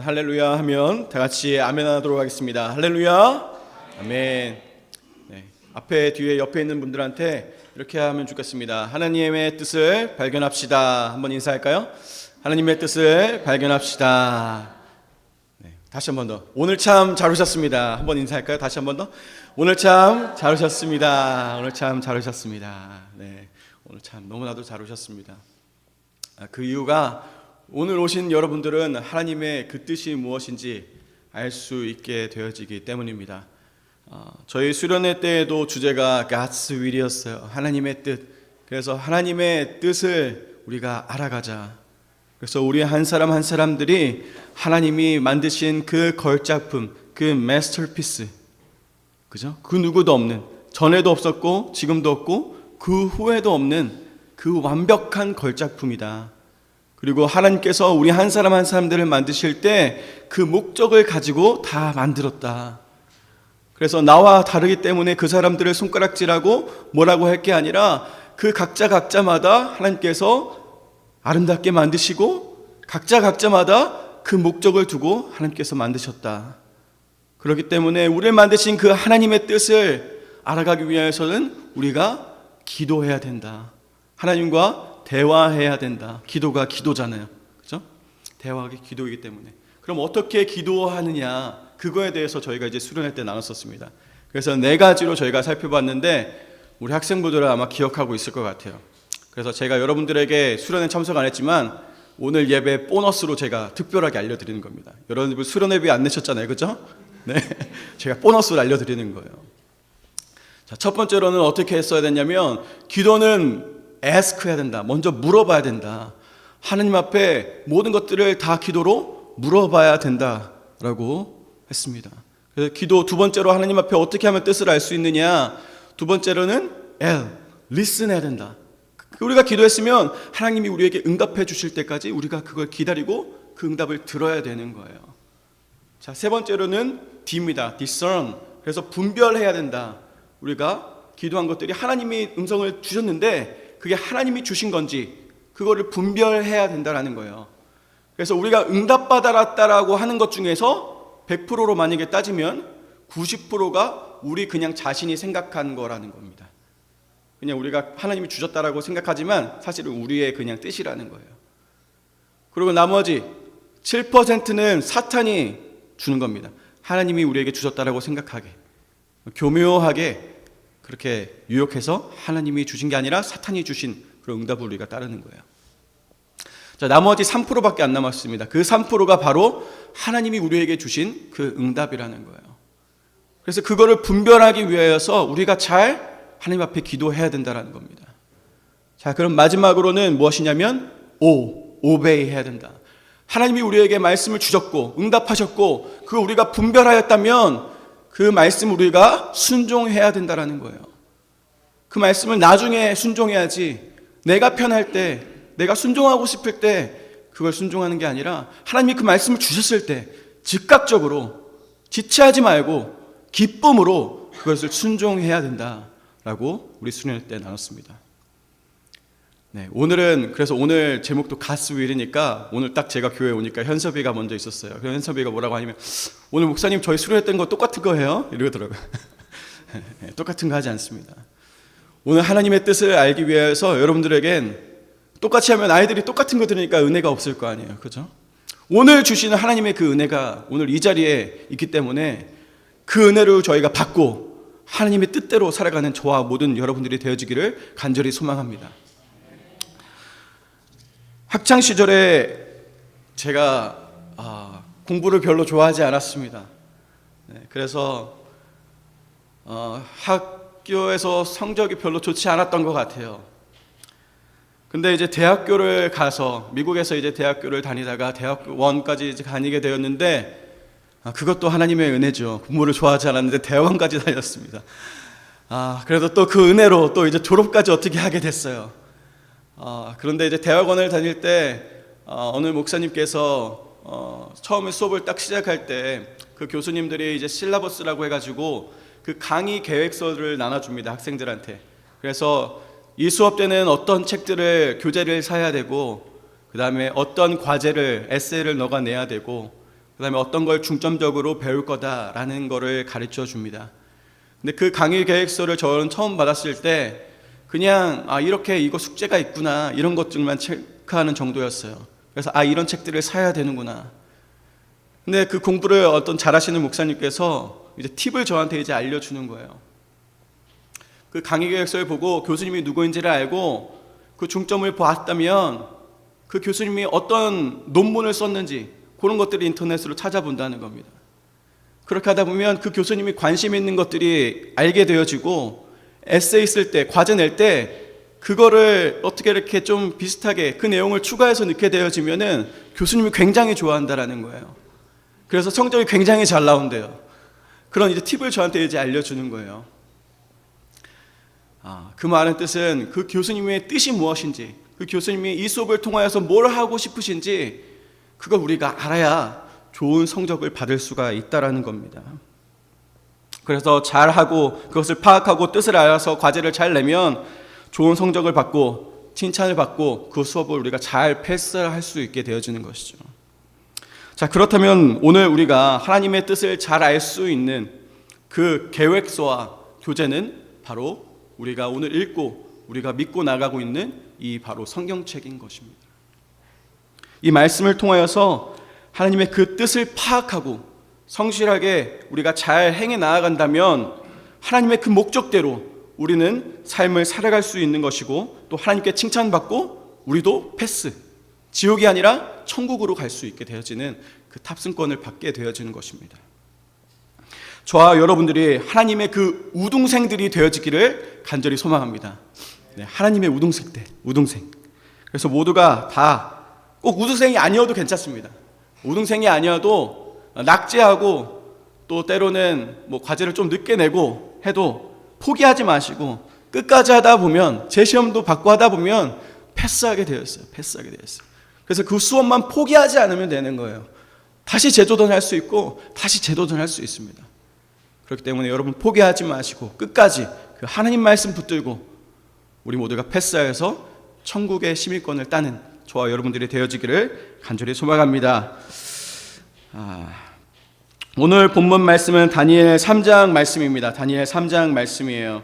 할렐루야 하면 다 같이 아멘 하도록 하겠습니다. 할렐루야, 아멘. 네, 앞에 뒤에 옆에 있는 분들한테 이렇게 하면 좋겠습니다. 하나님의 뜻을 발견합시다. 한번 인사할까요? 하나님의 뜻을 발견합시다. 네, 다시 한 번 더. 오늘 참 잘 오셨습니다. 한번 인사할까요? 다시 한 번 더. 오늘 참 잘 오셨습니다. 오늘 참 잘 오셨습니다. 네, 오늘 참 너무나도 잘 오셨습니다. 그 이유가 오늘 오신 여러분들은 하나님의 그 뜻이 무엇인지 알 수 있게 되어지기 때문입니다. 저희 수련회 때에도 주제가 God's will이었어요. 하나님의 뜻. 그래서 하나님의 뜻을 우리가 알아가자. 그래서 우리 한 사람 한 사람들이 하나님이 만드신 그 걸작품, 그 마스터피스, 그죠? 그 누구도 없는, 전에도 없었고 지금도 없고 그 후에도 없는 그 완벽한 걸작품이다. 그리고 하나님께서 우리 한 사람 한 사람들을 만드실 때 그 목적을 가지고 다 만들었다. 그래서 나와 다르기 때문에 그 사람들을 손가락질하고 뭐라고 할 게 아니라 그 각자마다 하나님께서 아름답게 만드시고 각자마다 그 목적을 두고 하나님께서 만드셨다. 그렇기 때문에 우리를 만드신 그 하나님의 뜻을 알아가기 위해서는 우리가 기도해야 된다. 하나님과 대화해야 된다. 기도가 기도잖아요. 그죠? 대화가 기도이기 때문에. 그럼 어떻게 기도하느냐? 그거에 대해서 저희가 이제 수련회 때 나눴었습니다. 그래서 4가지로 저희가 살펴봤는데 우리 학생분들은 아마 기억하고 있을 것 같아요. 그래서 제가 여러분들에게 수련회 참석 안 했지만 오늘 예배 보너스로 제가 특별하게 알려드리는 겁니다. 여러분들 수련회비 안 내셨잖아요. 그죠? 네. 제가 보너스로 알려드리는 거예요. 자, 첫 번째로는 어떻게 했어야 됐냐면 기도는 ask 해야 된다. 먼저 물어봐야 된다. 하나님 앞에 모든 것들을 다 기도로 물어봐야 된다라고 했습니다. 그래서 기도 두 번째로 하나님 앞에 어떻게 하면 뜻을 알 수 있느냐. 두 번째로는 listen 해야 된다. 우리가 기도했으면 하나님이 우리에게 응답해 주실 때까지 우리가 그걸 기다리고 그 응답을 들어야 되는 거예요. 자, 세 번째로는 D입니다. discern. 그래서 분별해야 된다. 우리가 기도한 것들이 하나님이 음성을 주셨는데 그게 하나님이 주신 건지 그거를 분별해야 된다라는 거예요. 그래서 우리가 응답받았다라고 하는 것 중에서 100%로 만약에 따지면 90%가 우리 그냥 자신이 생각한 거라는 겁니다. 그냥 우리가 하나님이 주셨다라고 생각하지만 사실은 우리의 그냥 뜻이라는 거예요. 그리고 나머지 7%는 사탄이 주는 겁니다. 하나님이 우리에게 주셨다라고 생각하게, 교묘하게 그렇게 유혹해서 하나님이 주신 게 아니라 사탄이 주신 그런 응답을 우리가 따르는 거예요. 자, 나머지 3%밖에 안 남았습니다. 그 3%가 바로 하나님이 우리에게 주신 그 응답이라는 거예요. 그래서 그거를 분별하기 위해서 우리가 잘 하나님 앞에 기도해야 된다는 겁니다. 자, 그럼 마지막으로는 무엇이냐면 obey 해야 된다. 하나님이 우리에게 말씀을 주셨고 응답하셨고 그걸 우리가 분별하였다면 그 말씀 우리가 순종해야 된다는 거예요. 그 말씀을 나중에 순종해야지 내가 편할 때 내가 순종하고 싶을 때 그걸 순종하는 게 아니라 하나님이 그 말씀을 주셨을 때 즉각적으로 지체하지 말고 기쁨으로 그것을 순종해야 된다라고 우리 수련회 때 나눴습니다. 네, 그래서 오늘 제목도 God's will이니까 오늘 딱 제가 교회에 오니까 현섭이가 먼저 있었어요. 그래서 현섭이가 뭐라고 하냐면 오늘 목사님 저희 수련회 때 거 똑같은 거 해요? 이러더라고요. 네, 똑같은 거 하지 않습니다. 오늘 하나님의 뜻을 알기 위해서 여러분들에겐 똑같이 하면 아이들이 똑같은 거 들으니까 은혜가 없을 거 아니에요. 그죠? 오늘 주시는 하나님의 그 은혜가 오늘 이 자리에 있기 때문에 그 은혜를 저희가 받고 하나님의 뜻대로 살아가는 저와 모든 여러분들이 되어지기를 간절히 소망합니다. 학창 시절에 제가 공부를 별로 좋아하지 않았습니다. 네, 그래서 학교에서 성적이 별로 좋지 않았던 것 같아요. 근데 이제 대학교를 가서 미국에서 이제 대학교를 다니다가 대학교 1까지 이제 다니게 되었는데 그것도 하나님의 은혜죠. 공부를 좋아하지 않았는데 대학원까지 다녔습니다. 그래도 또 그 은혜로 또 이제 졸업까지 어떻게 하게 됐어요. 그런데 이제 대학원을 다닐 때 어느 목사님께서 처음에 수업을 딱 시작할 때 그 교수님들이 이제 실라버스라고 해가지고 그 강의 계획서를 나눠줍니다. 학생들한테. 그래서 이 수업 때는 어떤 책들을 교재를 사야 되고 그 다음에 어떤 과제를 에세이를 너가 내야 되고 그다음에 어떤 걸 중점적으로 배울 거다라는 거를 가르쳐 줍니다. 근데 그 강의 계획서를 저는 처음 받았을 때 그냥 이렇게 이거 숙제가 있구나 이런 것들만 체크하는 정도였어요. 그래서 이런 책들을 사야 되는구나. 근데 그 공부를 어떤 잘하시는 목사님께서 이제 팁을 저한테 이제 알려주는 거예요. 그 강의 계획서를 보고 교수님이 누구인지를 알고 그 중점을 보았다면 그 교수님이 어떤 논문을 썼는지 그런 것들을 인터넷으로 찾아본다는 겁니다. 그렇게 하다 보면 그 교수님이 관심 있는 것들이 알게 되어지고 에세이 쓸 때, 과제 낼 때 그거를 어떻게 이렇게 좀 비슷하게 그 내용을 추가해서 넣게 되어지면은 교수님이 굉장히 좋아한다라는 거예요. 그래서 성적이 굉장히 잘 나온대요. 그런 이제 팁을 저한테 이제 알려주는 거예요. 그 말의 뜻은 그 교수님의 뜻이 무엇인지, 그 교수님이 이 수업을 통하여서 뭘 하고 싶으신지 그걸 우리가 알아야 좋은 성적을 받을 수가 있다라는 겁니다. 그래서 잘하고 그것을 파악하고 뜻을 알아서 과제를 잘 내면 좋은 성적을 받고 칭찬을 받고 그 수업을 우리가 잘 패스할 수 있게 되어지는 것이죠. 자, 그렇다면 오늘 우리가 하나님의 뜻을 잘 알 수 있는 그 계획서와 교재는 바로 우리가 오늘 읽고 우리가 믿고 나가고 있는 이 바로 성경책인 것입니다. 이 말씀을 통하여서 하나님의 그 뜻을 파악하고 성실하게 우리가 잘 행해 나아간다면 하나님의 그 목적대로 우리는 삶을 살아갈 수 있는 것이고 또 하나님께 칭찬받고 우리도 패스, 지옥이 아니라 천국으로 갈 수 있게 되어지는 그 탑승권을 받게 되어지는 것입니다. 저와 여러분들이 하나님의 그 우등생들이 되어지기를 간절히 소망합니다. 하나님의 우등생. 그래서 모두가 다 꼭 우등생이 아니어도 괜찮습니다. 우등생이 아니어도 낙제하고 또 때로는 과제를 좀 늦게 내고 해도 포기하지 마시고 끝까지 하다 보면 재시험도 받고 하다 보면 패스하게 되었어요. 그래서 그 수업만 포기하지 않으면 되는 거예요. 다시 재도전할 수 있고 다시 재도전할 수 있습니다. 그렇기 때문에 여러분 포기하지 마시고 끝까지 그 하나님 말씀 붙들고 우리 모두가 패스하여서 천국의 시민권을 따는 저와 여러분들이 되어지기를 간절히 소망합니다. 오늘 본문 말씀은 다니엘 3장 말씀입니다. 다니엘 3장 말씀이에요.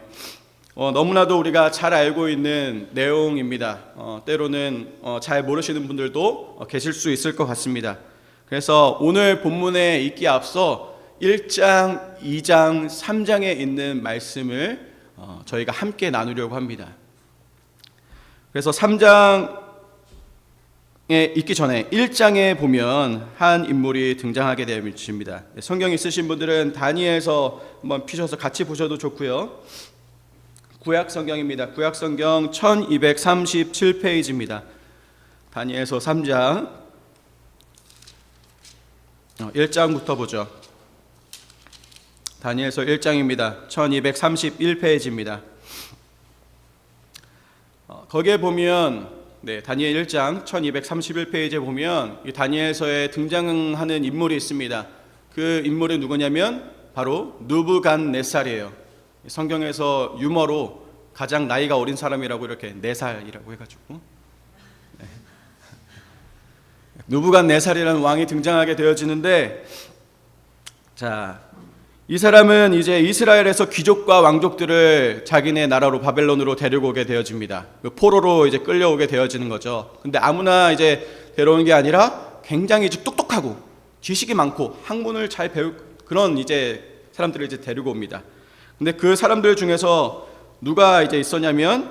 너무나도 우리가 잘 알고 있는 내용입니다. 때로는 잘 모르시는 분들도 계실 수 있을 것 같습니다. 그래서 오늘 본문에 있기에 앞서 1장, 2장, 3장에 있는 말씀을 저희가 함께 나누려고 합니다. 그래서 3장에 있기 전에 1장에 보면 한 인물이 등장하게 되어집니다. 성경 있으신 분들은 다니엘서 한번 피셔서 같이 보셔도 좋고요. 구약 성경입니다. 구약 성경 1237페이지입니다. 다니엘서 3장 1장부터 보죠. 다니엘서 1장입니다. 1231페이지입니다. 거기에 보면 다니엘 1장 1231페이지에 보면 이 다니엘서에 등장하는 인물이 있습니다. 그 인물이 누구냐면 바로 느부갓네살이에요. 성경에서 유머로 가장 나이가 어린 사람이라고 이렇게 4살이라고 해가지고 느부갓네살이라는 왕이 등장하게 되어지는데, 자, 이 사람은 이제 이스라엘에서 귀족과 왕족들을 자기네 나라로 바벨론으로 데리고 오게 되어집니다. 포로로 이제 끌려오게 되어지는 거죠. 근데 아무나 이제 데려오는 게 아니라 굉장히 똑똑하고 지식이 많고 학문을 잘 배울 그런 이제 사람들을 이제 데리고 옵니다. 근데 그 사람들 중에서 누가 이제 있었냐면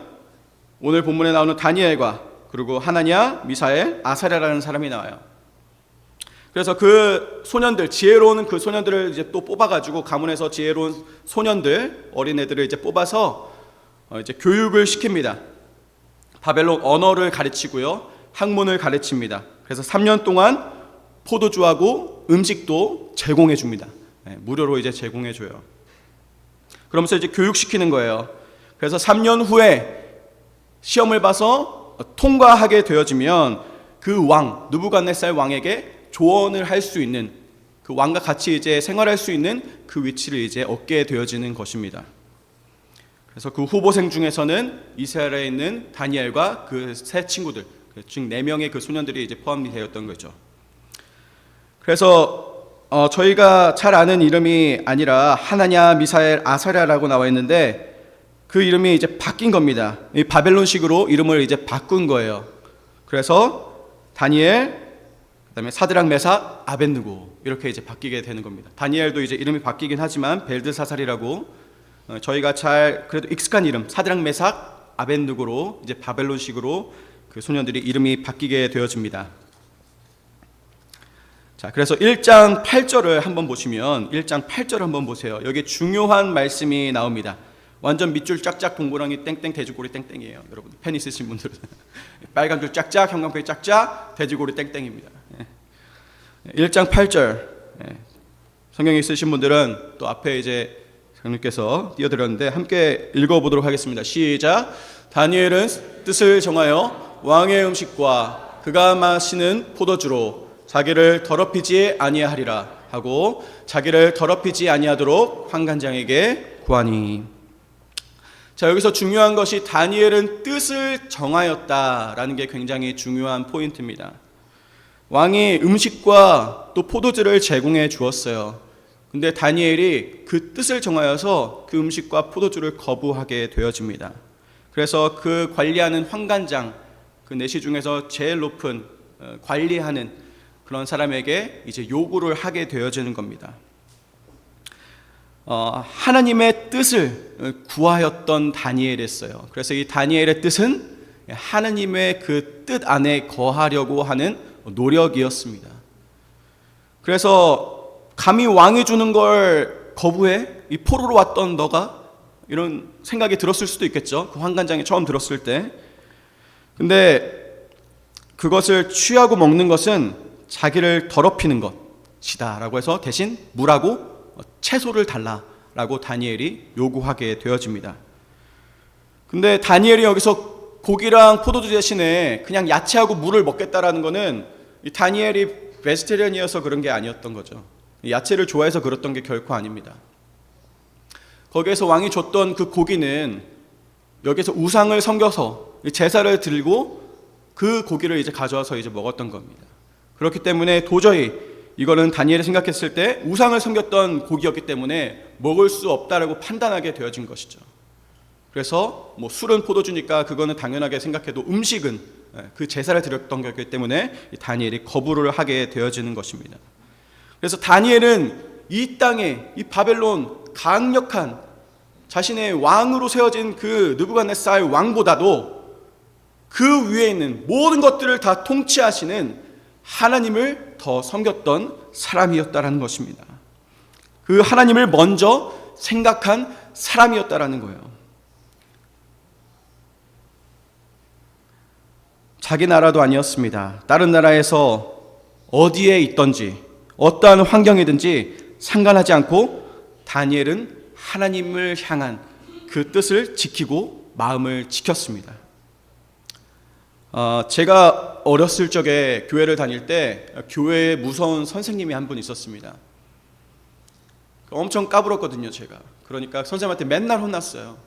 오늘 본문에 나오는 다니엘과 그리고 하나냐, 미사엘, 아사랴라는 사람이 나와요. 그래서 그 소년들, 지혜로운 그 소년들을 이제 또 뽑아가지고 가문에서 지혜로운 소년들, 어린애들을 이제 뽑아서 이제 교육을 시킵니다. 바벨론 언어를 가르치고요, 학문을 가르칩니다. 그래서 3년 동안 포도주하고 음식도 제공해 줍니다. 무료로 이제 제공해 줘요. 그러면서 이제 교육시키는 거예요. 그래서 3년 후에 시험을 봐서 통과하게 되어지면 그 왕, 느부갓네살 왕에게 조언을 할 수 있는, 그 왕과 같이 이제 생활할 수 있는 그 위치를 이제 얻게 되어지는 것입니다. 그래서 그 후보생 중에서는 이스라엘에 있는 다니엘과 그 세 친구들, 즉 4명의 그 소년들이 이제 포함이 되었던 거죠. 그래서 저희가 잘 아는 이름이 아니라 하나냐, 미사엘, 아사랴라고 나와 있는데 그 이름이 이제 바뀐 겁니다. 이 바벨론식으로 이름을 이제 바꾼 거예요. 그래서 다니엘, 그다음에 사드락, 메삭, 아벳느고 이렇게 이제 바뀌게 되는 겁니다. 다니엘도 이제 이름이 바뀌긴 하지만 벨드사살이라고 저희가 잘 그래도 익숙한 이름 사드락, 메삭, 아벳느고로 이제 바벨론식으로 그 소년들이 이름이 바뀌게 되어집니다. 자, 그래서 1장 8절을 한번 보시면 1장 8절을 한번 보세요. 여기 중요한 말씀이 나옵니다. 완전 밑줄 짝짝 동그라미 땡땡 돼지고리 땡땡이에요. 여러분 펜 있으신 분들은 빨간 줄 짝짝 형광펜 짝짝 돼지고리 땡땡입니다. 1장 8절 성경에 있으신 분들은 또 앞에 이제 장로님께서 띄워드렸는데 함께 읽어보도록 하겠습니다. 시작. 다니엘은 뜻을 정하여 왕의 음식과 그가 마시는 포도주로 자기를 더럽히지 아니하리라 하고 자기를 더럽히지 아니하도록 환관장에게 구하니. 자, 여기서 중요한 것이 다니엘은 뜻을 정하였다라는 게 굉장히 중요한 포인트입니다. 왕이 음식과 또 포도주를 제공해 주었어요. 근데 다니엘이 그 뜻을 정하여서 그 음식과 포도주를 거부하게 되어집니다. 그래서 그 관리하는 환관장, 그 내시 중에서 제일 높은 관리하는 그런 사람에게 이제 요구를 하게 되어지는 겁니다. 하나님의 뜻을 구하였던 다니엘이었어요. 그래서 이 다니엘의 뜻은 하나님의 그 뜻 안에 거하려고 하는 노력이었습니다. 그래서 감히 왕이 주는 걸 거부해? 이 포로로 왔던 너가? 이런 생각이 들었을 수도 있겠죠. 그 환관장에 처음 들었을 때. 근데 그것을 취하고 먹는 것은 자기를 더럽히는 것이다 라고 해서 대신 물하고 채소를 달라라고 다니엘이 요구하게 되어집니다. 근데 다니엘이 여기서 고기랑 포도주 대신에 그냥 야채하고 물을 먹겠다라는 거는 이 다니엘이 베지테리언이어서 그런 게 아니었던 거죠. 야채를 좋아해서 그랬던 게 결코 아닙니다. 거기에서 왕이 줬던 그 고기는 여기서 우상을 섬겨서 제사를 드리고 그 고기를 이제 가져와서 이제 먹었던 겁니다. 그렇기 때문에 도저히 이거는 다니엘이 생각했을 때 우상을 섬겼던 고기였기 때문에 먹을 수 없다라고 판단하게 되어진 것이죠. 그래서 뭐 술은 포도주니까 그거는 당연하게 생각해도 음식은 그 제사를 드렸던 거기 때문에 다니엘이 거부를 하게 되어지는 것입니다. 그래서 다니엘은 이 땅에 이 바벨론 강력한 자신의 왕으로 세워진 그 느부갓네살 왕보다도 그 위에 있는 모든 것들을 다 통치하시는 하나님을 더 섬겼던 사람이었다라는 것입니다. 그 하나님을 먼저 생각한 사람이었다라는 거예요. 자기 나라도 아니었습니다. 다른 나라에서 어디에 있든지 어떠한 환경이든지 상관하지 않고 다니엘은 하나님을 향한 그 뜻을 지키고 마음을 지켰습니다. 제가 어렸을 적에 교회를 다닐 때 교회에 무서운 선생님이 한 분 있었습니다. 엄청 까불었거든요, 제가. 그러니까 선생님한테 맨날 혼났어요.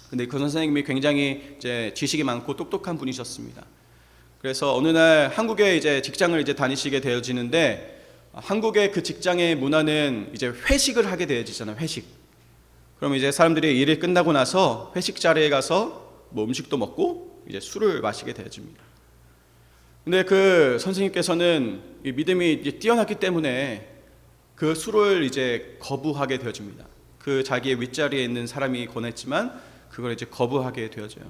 근데 그 선생님이 굉장히 이제 지식이 많고 똑똑한 분이셨습니다. 그래서 어느 날 한국에 이제 직장을 이제 다니시게 되어지는데 한국의 그 직장의 문화는 이제 회식을 하게 되어지잖아요, 회식. 그럼 이제 사람들이 일이 끝나고 나서 회식 자리에 가서 뭐 음식도 먹고 이제 술을 마시게 되어집니다. 근데 그 선생님께서는 믿음이 이제 뛰어났기 때문에 그 술을 이제 거부하게 되어집니다. 그 자기의 윗자리에 있는 사람이 권했지만 그걸 이제 거부하게 되어져요.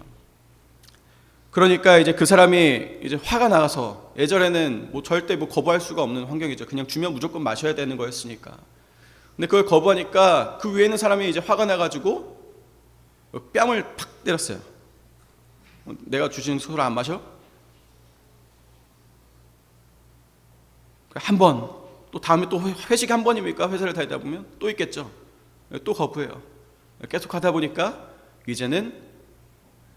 그러니까 이제 그 사람이 이제 화가 나서 예전에는 뭐 절대 뭐 거부할 수가 없는 환경이죠. 그냥 주면 무조건 마셔야 되는 거였으니까. 근데 그걸 거부하니까 그 위에 있는 사람이 이제 화가 나가지고 뺨을 팍 때렸어요. 내가 주신 술을 안 마셔? 한 번, 또 다음에 또 회식 한 번입니까? 회사를 다니다 보면 또 있겠죠. 또 거부해요. 계속 하다 보니까 이제는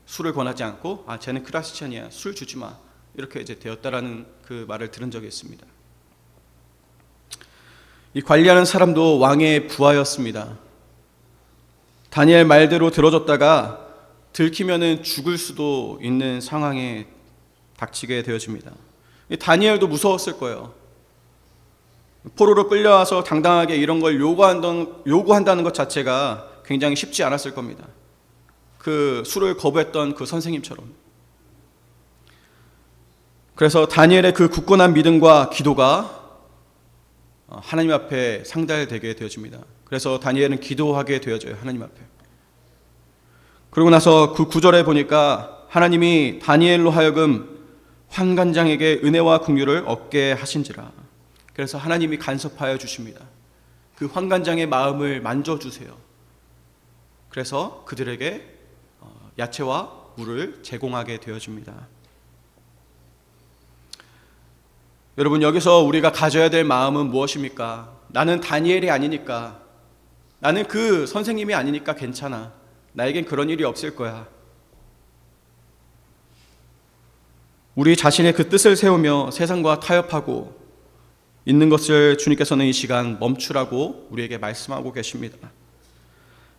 술을 권하지 않고 쟤는 크리스찬이야, 술 주지 마, 이렇게 이제 되었다라는 그 말을 들은 적이 있습니다. 이 관리하는 사람도 왕의 부하였습니다. 다니엘 말대로 들어줬다가 들키면은 죽을 수도 있는 상황에 닥치게 되어집니다. 다니엘도 무서웠을 거예요. 포로로 끌려와서 당당하게 이런 걸 요구한다는 것 자체가 굉장히 쉽지 않았을 겁니다. 그 술을 거부했던 그 선생님처럼. 그래서 다니엘의 그 굳건한 믿음과 기도가 하나님 앞에 상달되게 되어집니다. 그래서 다니엘은 기도하게 되어져요, 하나님 앞에. 그러고 나서 그 9절에 보니까 하나님이 다니엘로 하여금 환관장에게 은혜와 긍휼을 얻게 하신지라. 그래서 하나님이 간섭하여 주십니다. 그 환관장의 마음을 만져주세요. 그래서 그들에게 야채와 물을 제공하게 되어집니다. 여러분, 여기서 우리가 가져야 될 마음은 무엇입니까? 나는 다니엘이 아니니까, 나는 그 선생님이 아니니까 괜찮아, 나에겐 그런 일이 없을 거야. 우리 자신의 그 뜻을 세우며 세상과 타협하고 있는 것을 주님께서는 이 시간 멈추라고 우리에게 말씀하고 계십니다.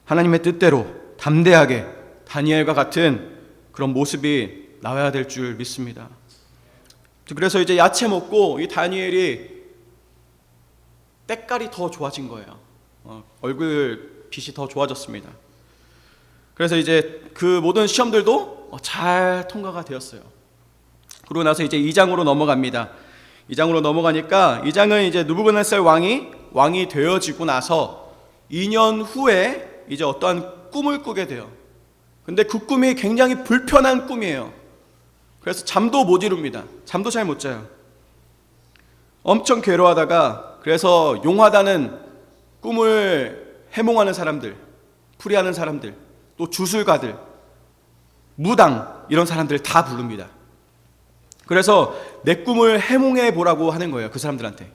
하나님의 뜻대로 담대하게 다니엘과 같은 그런 모습이 나와야 될 줄 믿습니다. 그래서 이제 야채 먹고 이 다니엘이 때깔이 더 좋아진 거예요. 얼굴 빛이 더 좋아졌습니다. 그래서 이제 그 모든 시험들도 잘 통과가 되었어요. 그러고 나서 이제 2장으로 넘어갑니다. 2장으로 넘어가니까 2장은 이제 느부갓네살 왕이 되어지고 나서 2년 후에 이제 어떠한 꿈을 꾸게 돼요. 근데 그 꿈이 굉장히 불편한 꿈이에요. 그래서 잠도 못 이룹니다. 잠도 잘 못 자요. 엄청 괴로워하다가, 그래서 용하다는 꿈을 해몽하는 사람들, 풀이하는 사람들, 또 주술가들, 무당, 이런 사람들 다 부릅니다. 그래서 내 꿈을 해몽해 보라고 하는 거예요, 그 사람들한테.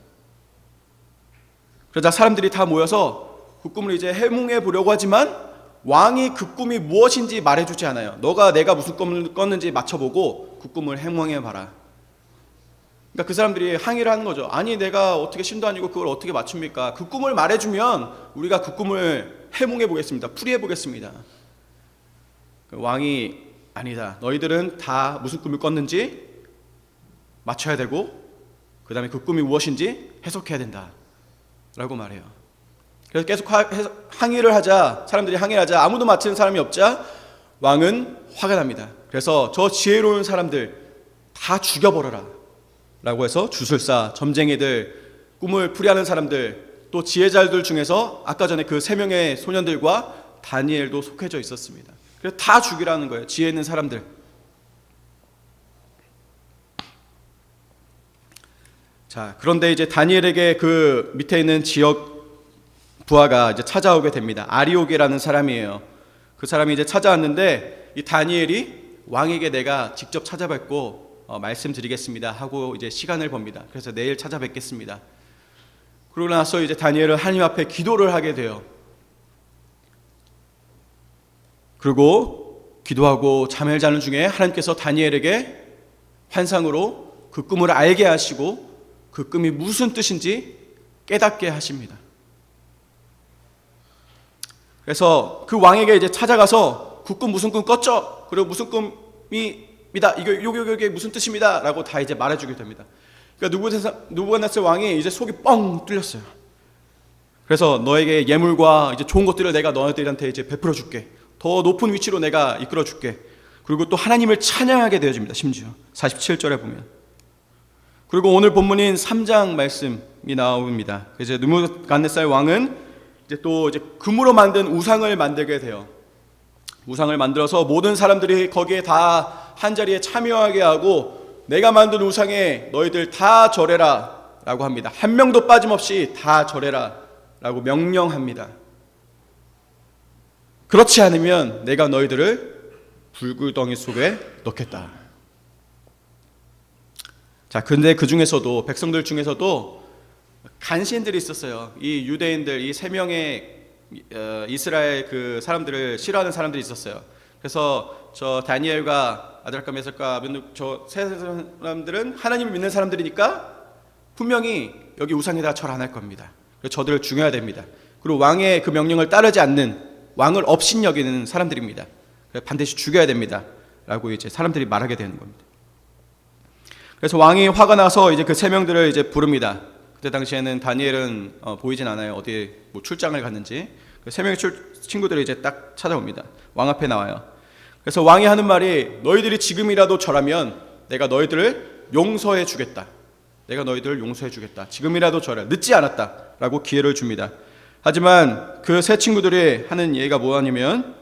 그러자 사람들이 다 모여서 그 꿈을 이제 해몽해 보려고 하지만 왕이 그 꿈이 무엇인지 말해주지 않아요. 내가 무슨 꿈을 꿨는지 맞춰보고 그 꿈을 해몽해 봐라. 그러니까 그 사람들이 항의를 하는 거죠. 아니, 내가 어떻게 신도 아니고 그걸 어떻게 맞춥니까? 그 꿈을 말해주면 우리가 그 꿈을 해몽해 보겠습니다. 풀이해 보겠습니다. 왕이 아니다, 너희들은 다 무슨 꿈을 꿨는지 맞춰야 되고, 그 다음에 그 꿈이 무엇인지 해석해야 된다 라고 말해요. 그래서 계속 항의를 하자, 사람들이 항의를 하자 아무도 맞히는 사람이 없자 왕은 화가 납니다. 그래서 저 지혜로운 사람들 다 죽여버려라 라고 해서 주술사, 점쟁이들, 꿈을 풀이하는 사람들, 또 지혜자들 중에서 아까 전에 그 3명의 소년들과 다니엘도 속해져 있었습니다. 그래서 다 죽이라는 거예요, 지혜 있는 사람들. 자, 그런데 이제 다니엘에게 그 밑에 있는 지역 부하가 이제 찾아오게 됩니다. 아리오게라는 사람이에요. 그 사람이 이제 찾아왔는데 이 다니엘이 왕에게 내가 직접 찾아뵙고 말씀드리겠습니다 하고 이제 시간을 법니다. 그래서 내일 찾아뵙겠습니다. 그러고 나서 이제 다니엘은 하나님 앞에 기도를 하게 돼요. 그리고 기도하고 잠을 자는 중에 하나님께서 다니엘에게 환상으로 그 꿈을 알게 하시고 그 꿈이 무슨 뜻인지 깨닫게 하십니다. 그래서 그 왕에게 이제 찾아가서 그 꿈 무슨 꿈 꿨죠? 그리고 무슨 꿈입니다. 이게 무슨 뜻입니다. 라고 다 이제 말해주게 됩니다. 그러니까 느부갓네살 왕이 이제 속이 뻥 뚫렸어요. 그래서 너에게 예물과 이제 좋은 것들을 내가 너희들한테 이제 베풀어 줄게. 더 높은 위치로 내가 이끌어 줄게. 그리고 또 하나님을 찬양하게 되어집니다. 심지어 47절에 보면. 그리고 오늘 본문인 3장 말씀이 나옵니다. 이제 느부갓네살 왕은 이제 금으로 만든 우상을 만들게 돼요. 우상을 만들어서 모든 사람들이 거기에 다 한자리에 참여하게 하고 내가 만든 우상에 너희들 다 절해라 라고 합니다. 한 명도 빠짐없이 다 절해라 라고 명령합니다. 그렇지 않으면 내가 너희들을 불구덩이 속에 넣겠다. 자, 근데 그 중에서도, 백성들 중에서도 간신들이 있었어요. 이 유대인들, 이 3명의 이스라엘 그 사람들을 싫어하는 사람들이 있었어요. 그래서 저 다니엘과 아드라카 메삭과 저 세 사람들은 하나님을 믿는 사람들이니까 분명히 여기 우상에다 절 안 할 겁니다. 그래서 저들을 죽여야 됩니다. 그리고 왕의 그 명령을 따르지 않는, 왕을 업신여기는 사람들입니다. 반드시 죽여야 됩니다 라고 이제 사람들이 말하게 되는 겁니다. 그래서 왕이 화가 나서 이제 그 3명들을 이제 부릅니다. 그때 당시에는 다니엘은 보이진 않아요. 어디 뭐 출장을 갔는지. 세 명의 친구들이 이제 딱 찾아옵니다. 왕 앞에 나와요. 그래서 왕이 하는 말이 너희들이 지금이라도 절하면 내가 너희들을 용서해 주겠다. 내가 너희들을 용서해 주겠다. 지금이라도 절해. 늦지 않았다. 라고 기회를 줍니다. 하지만 그 세 친구들이 하는 얘기가 뭐냐면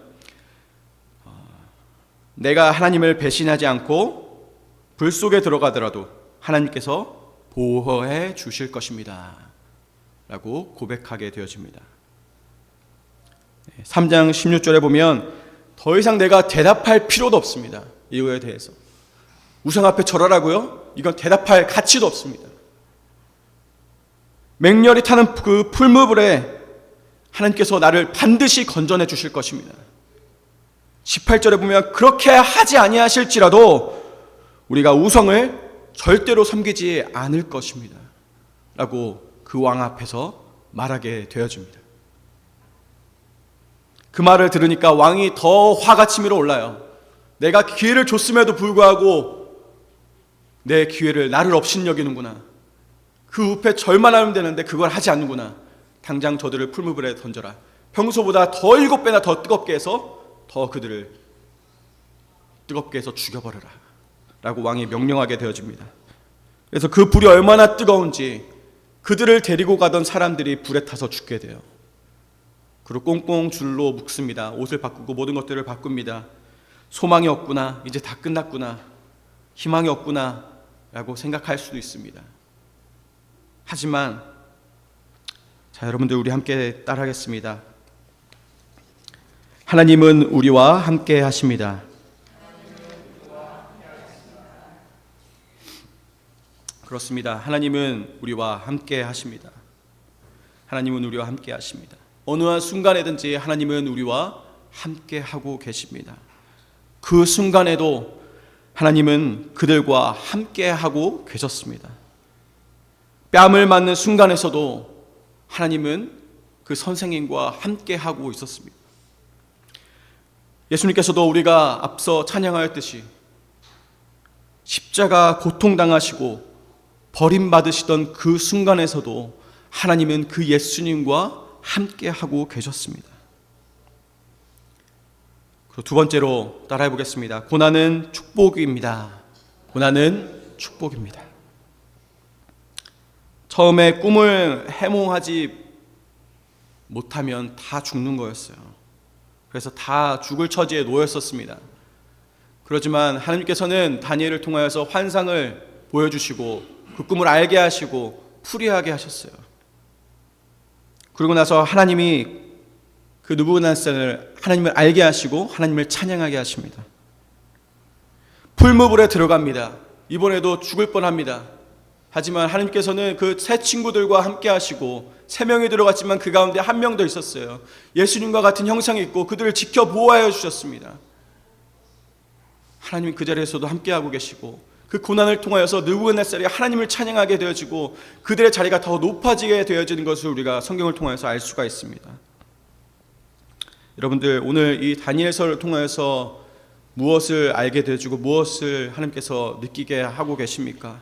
내가 하나님을 배신하지 않고 불 속에 들어가더라도 하나님께서 보호해 주실 것입니다. 라고 고백하게 되어집니다. 3장 16절에 보면 더 이상 내가 대답할 필요도 없습니다. 이거에 대해서. 우상 앞에 절하라고요? 이건 대답할 가치도 없습니다. 맹렬히 타는 그 풀무불에 하나님께서 나를 반드시 건져내 주실 것입니다. 18절에 보면 그렇게 하지 아니하실지라도 우리가 우상을 절대로 섬기지 않을 것입니다. 라고 그 왕 앞에서 말하게 되어집니다. 그 말을 들으니까 왕이 더 화가 치밀어 올라요. 내가 기회를 줬음에도 불구하고 내 기회를 나를 업신여기는구나. 그 우패 절만 되는데 그걸 하지 않는구나. 당장 저들을 풀무불에 던져라. 평소보다 더 7배나 더 뜨겁게 해서 더 그들을 뜨겁게 해서 죽여버려라. 라고 왕이 명령하게 되어집니다. 그래서 그 불이 얼마나 뜨거운지 그들을 데리고 가던 사람들이 불에 타서 죽게 돼요. 그리고 꽁꽁 줄로 묶습니다. 옷을 바꾸고 모든 것들을 바꿉니다. 소망이 없구나. 이제 다 끝났구나. 희망이 없구나. 라고 생각할 수도 있습니다. 하지만 자, 여러분들 우리 함께 따라하겠습니다. 하나님은 우리와 함께 하십니다. 그렇습니다. 하나님은 우리와 함께 하십니다. 하나님은 우리와 함께 하십니다. 어느 한 순간에든지 하나님은 우리와 함께 하고 계십니다. 그 순간에도 하나님은 그들과 함께 하고 계셨습니다. 뺨을 맞는 순간에서도 하나님은 그 선생님과 함께 하고 있었습니다. 예수님께서도 우리가 앞서 찬양하였듯이 십자가 고통당하시고 버림받으시던 그 순간에서도 하나님은 그 예수님과 함께 하고 계셨습니다. 그리고 두 번째로 따라해 보겠습니다. 고난은 축복입니다. 고난은 축복입니다. 처음에 꿈을 해몽하지 못하면 다 죽는 거였어요. 그래서 다 죽을 처지에 놓였었습니다. 그렇지만 하나님께서는 다니엘을 통하여서 환상을 보여주시고 그 꿈을 알게 하시고 풀이하게 하셨어요. 그리고 나서 하나님이 그 느부갓네살을 하나님을 알게 하시고 하나님을 찬양하게 하십니다. 풀무불에 들어갑니다. 이번에도 죽을 뻔합니다. 하지만 하나님께서는 그 세 친구들과 함께 하시고 3명이 들어갔지만 그 가운데 1명 더 있었어요. 예수님과 같은 형상이 있고 그들을 지켜 보호하여 주셨습니다. 하나님이 그 자리에서도 함께하고 계시고 그 고난을 통하여서 느부갓네살이 하나님을 찬양하게 되어지고 그들의 자리가 더 높아지게 되어지는 것을 우리가 성경을 통해서 알 수가 있습니다. 여러분들 오늘 이 다니엘서를 통하여서 무엇을 알게 되어지고 무엇을 하나님께서 느끼게 하고 계십니까?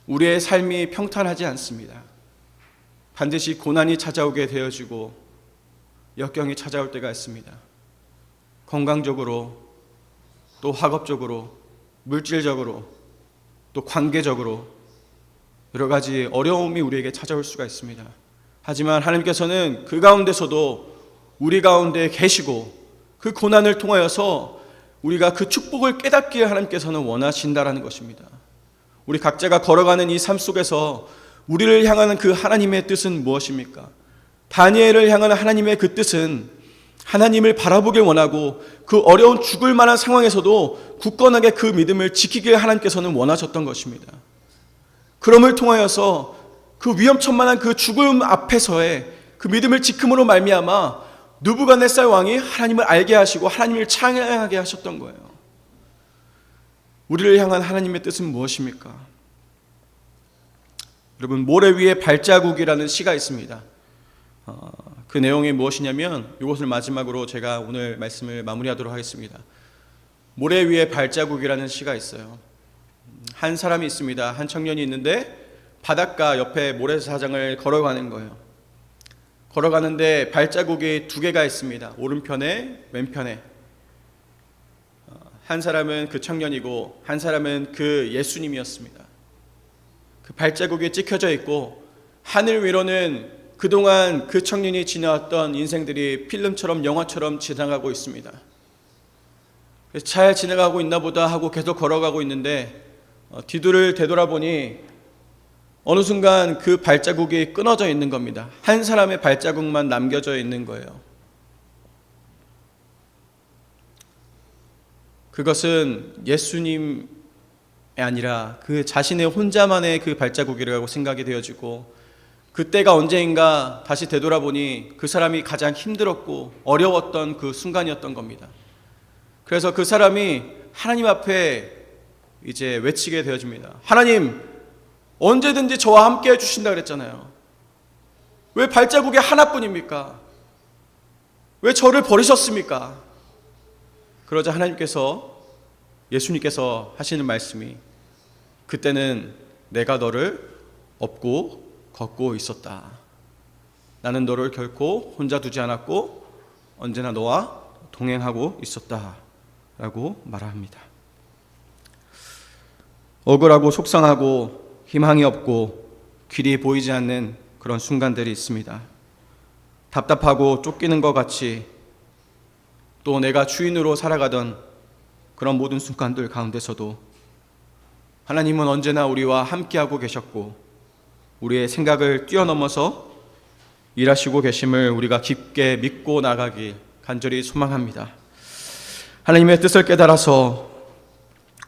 우리의 삶이 평탄하지 않습니다. 반드시 고난이 찾아오게 되어지고 역경이 찾아올 때가 있습니다. 건강적으로 또 학업적으로 물질적으로 또 관계적으로 여러 가지 어려움이 우리에게 찾아올 수가 있습니다. 하지만 하나님께서는 그 가운데서도 우리 가운데 계시고 그 고난을 통하여서 우리가 그 축복을 깨닫기에 하나님께서는 원하신다라는 것입니다. 우리 각자가 걸어가는 이 삶 속에서 우리를 향하는 그 하나님의 뜻은 무엇입니까? 다니엘을 향하는 하나님의 그 뜻은 하나님을 바라보길 원하고 그 어려운 죽을 만한 상황에서도 굳건하게 그 믿음을 지키길 하나님께서는 원하셨던 것입니다. 그럼을 통하여서 그 위험천만한 그 죽음 앞에서의 그 믿음을 지킴으로 말미암아 느부갓네살 왕이 하나님을 알게 하시고 하나님을 찬양하게 하셨던 거예요. 우리를 향한 하나님의 뜻은 무엇입니까? 여러분, 모래 위에 발자국이라는 시가 있습니다. 그 내용이 무엇이냐면 이것을 마지막으로 제가 오늘 말씀을 마무리하도록 하겠습니다. 모래 위에 발자국이라는 시가 있어요. 한 사람이 있습니다. 한 청년이 있는데 바닷가 옆에 모래사장을 걸어가는 거예요. 걸어가는데 발자국이 두 개가 있습니다. 오른편에 왼편에. 한 사람은 그 청년이고 한 사람은 그 예수님이었습니다. 그 발자국이 찍혀져 있고 하늘 위로는 그동안 그 청년이 지나왔던 인생들이 필름처럼 영화처럼 지나가고 있습니다. 그래서 잘 지나가고 있나 보다 하고 계속 걸어가고 있는데 뒤를 되돌아보니 어느 순간 그 발자국이 끊어져 있는 겁니다. 한 사람의 발자국만 남겨져 있는 거예요. 그것은 예수님이 아니라 그 자신의 혼자만의 그 발자국이라고 생각이 되어지고, 그때가 언제인가 다시 되돌아보니 그 사람이 가장 힘들었고 어려웠던 그 순간이었던 겁니다. 그래서 그 사람이 하나님 앞에 이제 외치게 되어집니다. 하나님, 언제든지 저와 함께 해주신다 그랬잖아요. 왜 발자국이 하나뿐입니까? 왜 저를 버리셨습니까? 그러자 하나님께서, 예수님께서 하시는 말씀이, 그때는 내가 너를 업고 걷고 있었다. 나는 너를 결코 혼자 두지 않았고 언제나 너와 동행하고 있었다 라고 말합니다. 억울하고 속상하고 희망이 없고 길이 보이지 않는 그런 순간들이 있습니다. 답답하고 쫓기는 것 같이, 또 내가 주인으로 살아가던 그런 모든 순간들 가운데서도 하나님은 언제나 우리와 함께하고 계셨고 우리의 생각을 뛰어넘어서 일하시고 계심을 우리가 깊게 믿고 나가길 간절히 소망합니다. 하나님의 뜻을 깨달아서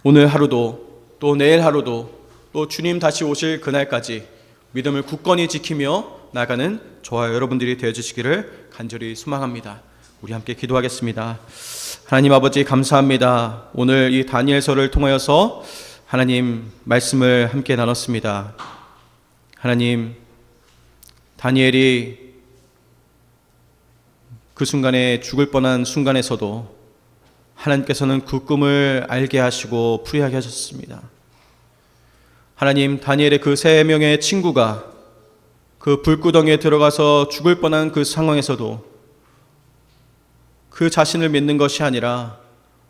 오늘 하루도 또 내일 하루도 또 주님 다시 오실 그날까지 믿음을 굳건히 지키며 나가는 저와 여러분들이 되어주시기를 간절히 소망합니다. 우리 함께 기도하겠습니다. 하나님 아버지, 감사합니다. 오늘 이 다니엘서를 통하여서 하나님 말씀을 함께 나눴습니다. 하나님, 다니엘이 그 순간에 죽을 뻔한 순간에서도 하나님께서는 그 꿈을 알게 하시고 풀이하게 하셨습니다. 하나님, 다니엘의 그 세 명의 친구가 그 불구덩이에 들어가서 죽을 뻔한 그 상황에서도 그 자신을 믿는 것이 아니라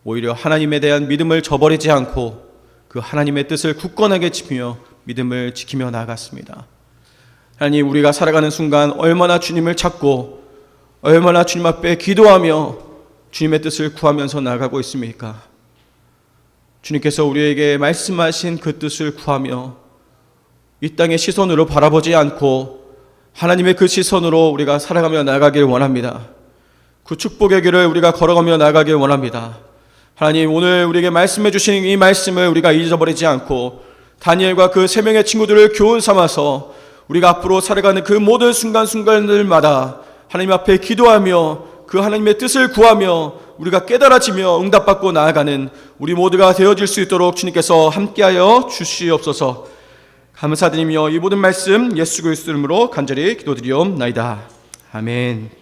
오히려 하나님에 대한 믿음을 저버리지 않고 그 하나님의 뜻을 굳건하게 지키며 믿음을 지키며 나아갔습니다. 하나님, 우리가 살아가는 순간 얼마나 주님을 찾고 얼마나 주님 앞에 기도하며 주님의 뜻을 구하면서 나아가고 있습니까? 주님께서 우리에게 말씀하신 그 뜻을 구하며 이 땅의 시선으로 바라보지 않고 하나님의 그 시선으로 우리가 살아가며 나아가길 원합니다. 그 축복의 길을 우리가 걸어가며 나아가길 원합니다. 하나님, 오늘 우리에게 말씀해 주신 이 말씀을 우리가 잊어버리지 않고 다니엘과 그 세 명의 친구들을 교훈 삼아서 우리가 앞으로 살아가는 그 모든 순간순간들마다 하나님 앞에 기도하며 그 하나님의 뜻을 구하며 우리가 깨달아지며 응답받고 나아가는 우리 모두가 되어질 수 있도록 주님께서 함께하여 주시옵소서. 감사드리며 이 모든 말씀 예수 그리스도 이름으로 간절히 기도드리옵나이다. 아멘.